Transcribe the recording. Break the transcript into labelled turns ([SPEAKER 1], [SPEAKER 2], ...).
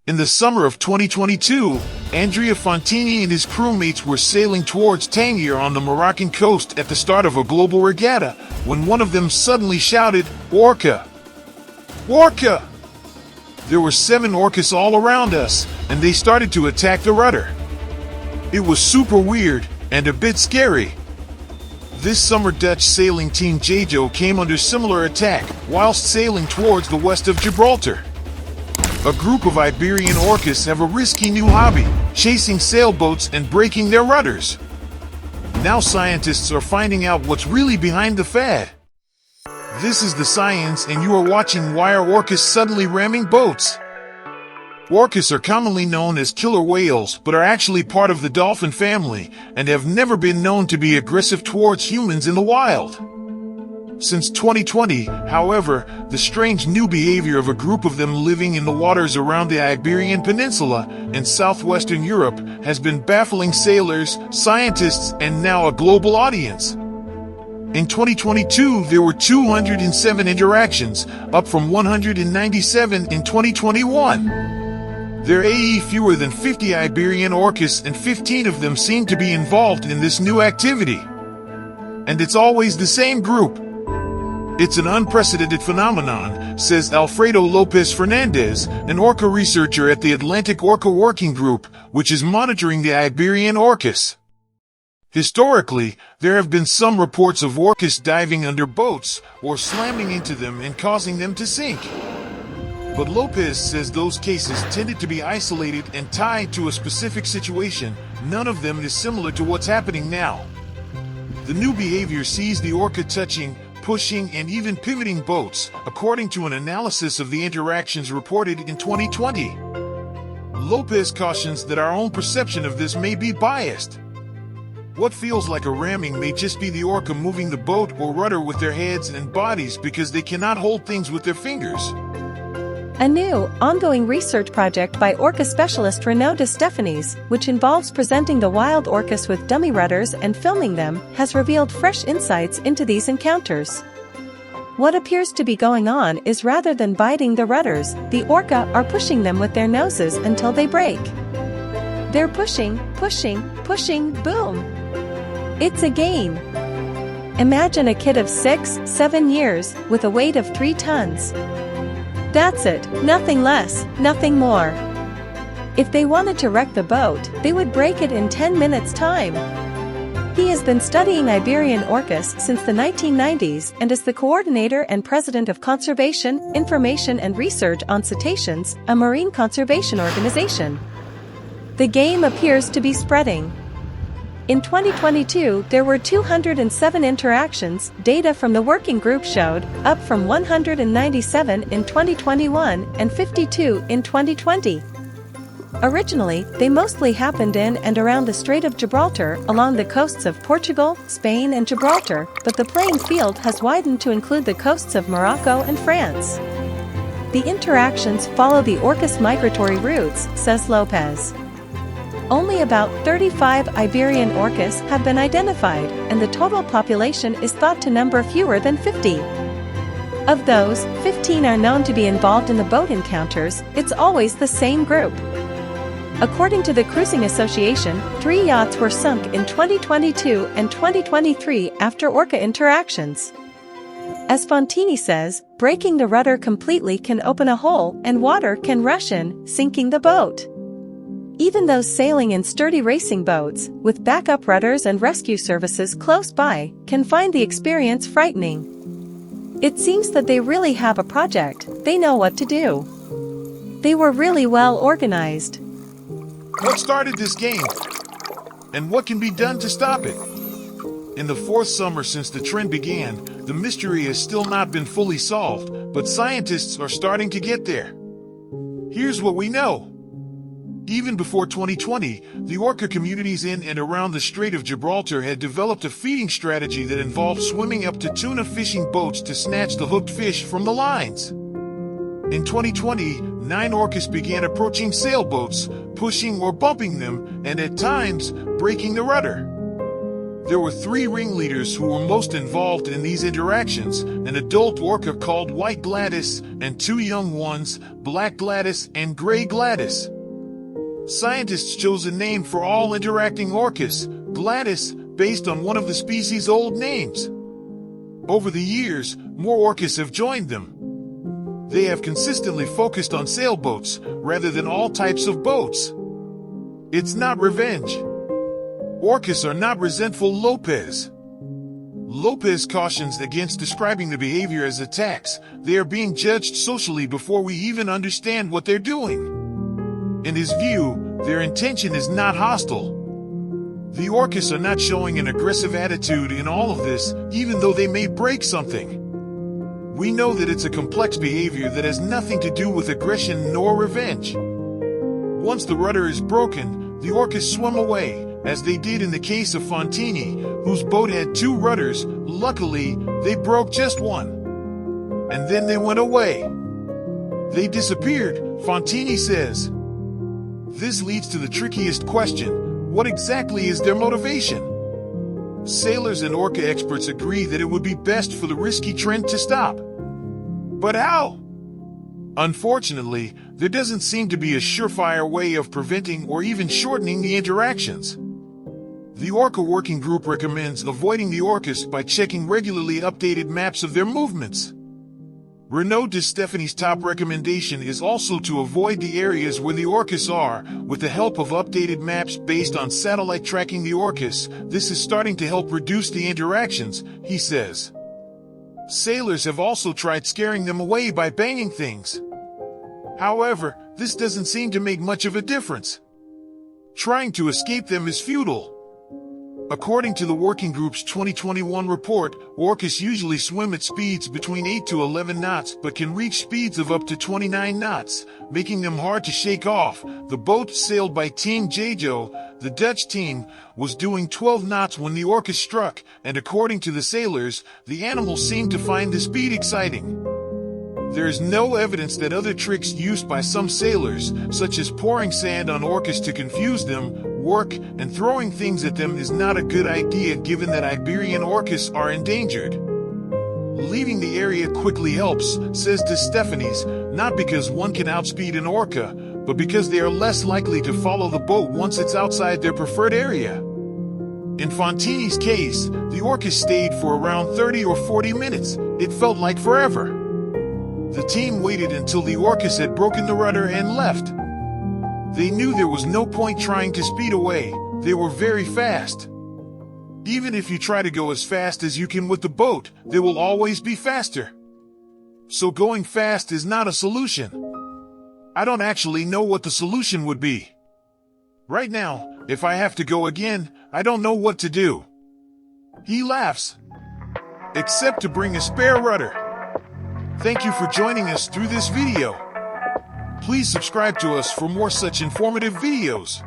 [SPEAKER 1] In the summer of 2022, Andrea Fontini and his crewmates were sailing towards Tangier on the Moroccan coast at the start of a global regatta, when one of them suddenly shouted, "Orca! Orca!" There were 7 orcas all around us, and they started to attack the rudder. It was super weird and a bit scary. This summer Dutch sailing team Jajo came under similar attack whilst sailing towards the west of Gibraltar. A group of Iberian orcas have a risky new hobby, chasing sailboats and breaking their rudders. Now scientists are finding out what's really behind the fad. This is the Scienzz, and you are watching Why Are Orcas Suddenly Ramming Boats? Orcas are commonly known as killer whales, but are actually part of the dolphin family, and have never been known to be aggressive towards humans in the wild. Since 2020, however, the strange new behavior of a group of them living in the waters around the Iberian Peninsula in southwestern Europe has been baffling sailors, scientists, and now a global audience. In 2022, there were 207 interactions, up from 197 in 2021. There are fewer than 50 Iberian orcas, and 15 of them seem to be involved in this new activity. And it's always the same group. It's an unprecedented phenomenon, says Alfredo Lopez Fernandez, an orca researcher at the Atlantic Orca Working Group, which is monitoring the Iberian orcas. Historically, there have been some reports of orcas diving under boats or slamming into them and causing them to sink. But Lopez says those cases tended to be isolated and tied to a specific situation. None of them is similar to what's happening now. The new behavior sees the orca touching, pushing, and even pivoting boats, according to an analysis of the interactions reported in 2020. Lopez cautions that our own perception of this may be biased. What feels like a ramming may just be the orca moving the boat or rudder with their heads and bodies because they cannot hold things with their fingers.
[SPEAKER 2] A new, ongoing research project by orca specialist Renaud de Stefanis, which involves presenting the wild orcas with dummy rudders and filming them, has revealed fresh insights into these encounters. What appears to be going on is rather than biting the rudders, the orca are pushing them with their noses until they break. They're pushing, pushing, pushing, boom! It's a game. Imagine a kid of 6, 7 years, with a weight of 3 tons. That's it, nothing less, nothing more. If they wanted to wreck the boat, they would break it in 10 minutes' time. He has been studying Iberian orcas since the 1990s and is the coordinator and president of Conservation, Information and Research on Cetaceans, a marine conservation organization. The game appears to be spreading. In 2022, there were 207 interactions, data from the working group showed, up from 197 in 2021 and 52 in 2020. Originally, they mostly happened in and around the Strait of Gibraltar, along the coasts of Portugal, Spain and Gibraltar, but the playing field has widened to include the coasts of Morocco and France. The interactions follow the orcas' migratory routes, says Lopez. Only about 35 Iberian orcas have been identified, and the total population is thought to number fewer than 50. Of those, 15 are known to be involved in the boat encounters. It's always the same group. According to the Cruising Association, 3 yachts were sunk in 2022 and 2023 after orca interactions. As Fontini says, breaking the rudder completely can open a hole and water can rush in, sinking the boat. Even those sailing in sturdy racing boats, with backup rudders and rescue services close by, can find the experience frightening. It seems that they really have a project. They know what to do. They were really well organized.
[SPEAKER 1] What started this game? And what can be done to stop it? In the 4th summer since the trend began, the mystery has still not been fully solved, but scientists are starting to get there. Here's what we know. Even before 2020, the orca communities in and around the Strait of Gibraltar had developed a feeding strategy that involved swimming up to tuna fishing boats to snatch the hooked fish from the lines. In 2020, 9 orcas began approaching sailboats, pushing or bumping them, and at times, breaking the rudder. There were three ringleaders who were most involved in these interactions, an adult orca called White Gladys and two young ones, Black Gladys and Gray Gladys. Scientists chose a name for all interacting orcas, Gladys, based on one of the species' old names. Over the years, more orcas have joined them. They have consistently focused on sailboats rather than all types of boats. It's not revenge. Orcas are not resentful. Lopez cautions against describing the behavior as attacks. They are being judged socially before we even understand what they're doing. In his view, their intention is not hostile. The orcas are not showing an aggressive attitude in all of this, even though they may break something. We know that it's a complex behavior that has nothing to do with aggression nor revenge. Once the rudder is broken, the orcas swim away, as they did in the case of Fontini, whose boat had two rudders. Luckily, they broke just one. And then they went away. They disappeared, Fontini says. This leads to the trickiest question: what exactly is their motivation? Sailors and orca experts agree that it would be best for the risky trend to stop. But how? Unfortunately, there doesn't seem to be a surefire way of preventing or even shortening the interactions. The Orca Working Group recommends avoiding the orcas by checking regularly updated maps of their movements. Renaud de Stephanie's top recommendation is also to avoid the areas where the orcas are, with the help of updated maps based on satellite tracking the orcas. This is starting to help reduce the interactions, he says. Sailors have also tried scaring them away by banging things. However, this doesn't seem to make much of a difference. Trying to escape them is futile. According to the working group's 2021 report, orcas usually swim at speeds between 8 to 11 knots but can reach speeds of up to 29 knots, making them hard to shake off. The boat sailed by Team Jejo, the Dutch team, was doing 12 knots when the orcas struck, and according to the sailors, the animals seemed to find the speed exciting. There is no evidence that other tricks used by some sailors, such as pouring sand on orcas to confuse them, work, and throwing things at them is not a good idea given that Iberian orcas are endangered. Leaving the area quickly helps, says De Stephanie's, not because one can outspeed an orca, but because they are less likely to follow the boat once it's outside their preferred area. In Fontini's case, the orcas stayed for around 30 or 40 minutes. It felt like forever. The team waited until the orcas had broken the rudder and left. They knew there was no point trying to speed away. They were very fast. Even if you try to go as fast as you can with the boat, they will always be faster. So going fast is not a solution. I don't actually know what the solution would be. Right now, if I have to go again, I don't know what to do. He laughs. Except to bring a spare rudder. Thank you for joining us through this video. Please subscribe to us for more such informative videos.